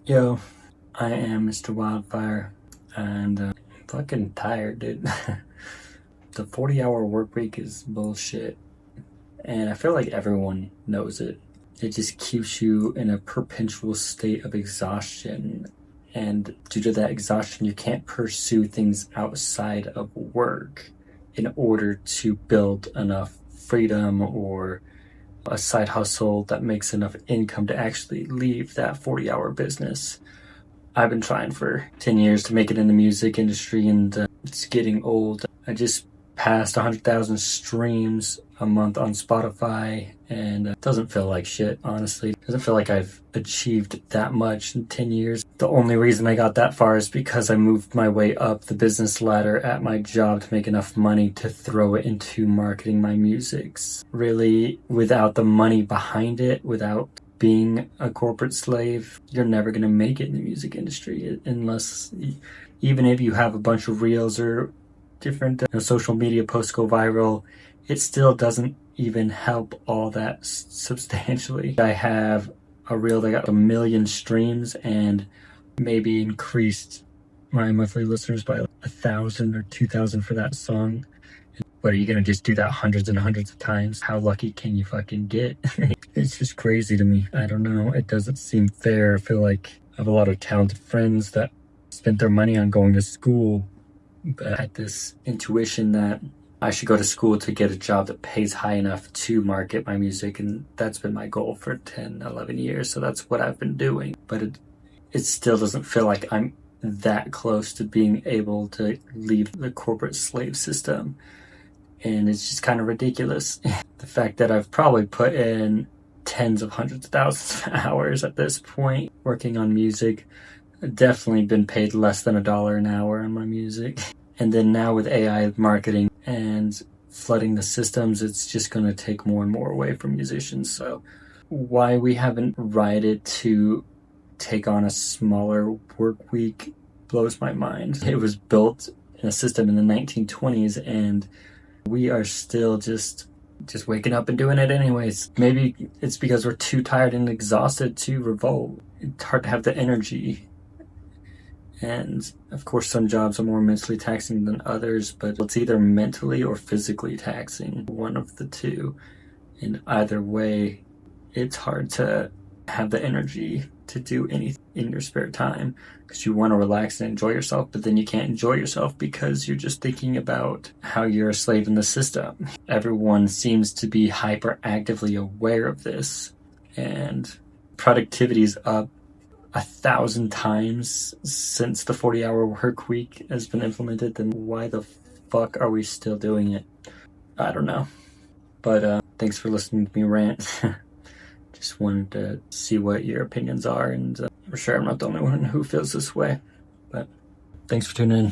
Yo, I am Mr. Wildfire, and I'm fucking tired, dude. The 40-hour work week is bullshit, and I feel like everyone knows it. It just keeps you in a perpetual state of exhaustion, and due to that exhaustion, you can't pursue things outside of work in order to build enough freedom or a side hustle that makes enough income to actually leave that 40-hour business. I've been trying for 10 years to make it in the music industry, and it's getting old. I just passed 100,000 streams a month on Spotify, and it doesn't feel like shit, honestly. It doesn't feel like I've achieved that much in 10 years. The only reason I got that far is because I moved my way up the business ladder at my job to make enough money to throw it into marketing my musics. Really, without the money behind it, without being a corporate slave, you're never going to make it in the music industry unless, even if you have a bunch of reels or different social media posts go viral, it still doesn't even help all that substantially. I have a reel that got 1 million streams and maybe increased my monthly listeners by 1,000 or 2,000 for that song. But are you gonna just do that hundreds and hundreds of times? How lucky can you fucking get? It's just crazy to me. I don't know. It doesn't seem fair. I feel like I have a lot of talented friends that spent their money on going to school, but I had this intuition that I should go to school to get a job that pays high enough to market my music, and that's been my goal for 10, 11 years, so that's what I've been doing. But it still doesn't feel like I'm that close to being able to leave the corporate slave system, and it's just kind of ridiculous. The fact that I've probably put in tens of hundreds of thousands of hours at this point working on music, definitely been paid less than $1 an hour on my music. And then now with AI marketing and flooding the systems, it's just going to take more and more away from musicians. So why we haven't rioted to take on a smaller work week blows my mind. It was built in a system in the 1920s, and we are still just waking up and doing it anyways. Maybe it's because we're too tired and exhausted to revolt. It's hard to have the energy. And of course, some jobs are more mentally taxing than others, but it's either mentally or physically taxing, one of the two. And either way, it's hard to have the energy to do anything in your spare time because you want to relax and enjoy yourself, but then you can't enjoy yourself because you're just thinking about how you're a slave in the system. Everyone seems to be hyperactively aware of this, and productivity is up 1,000 times since the 40-hour work week has been implemented. Then why the fuck are we still doing it? I don't know. But thanks for listening to me rant. Just wanted to see what your opinions are, and for sure I'm not the only one who feels this way. But thanks for tuning in.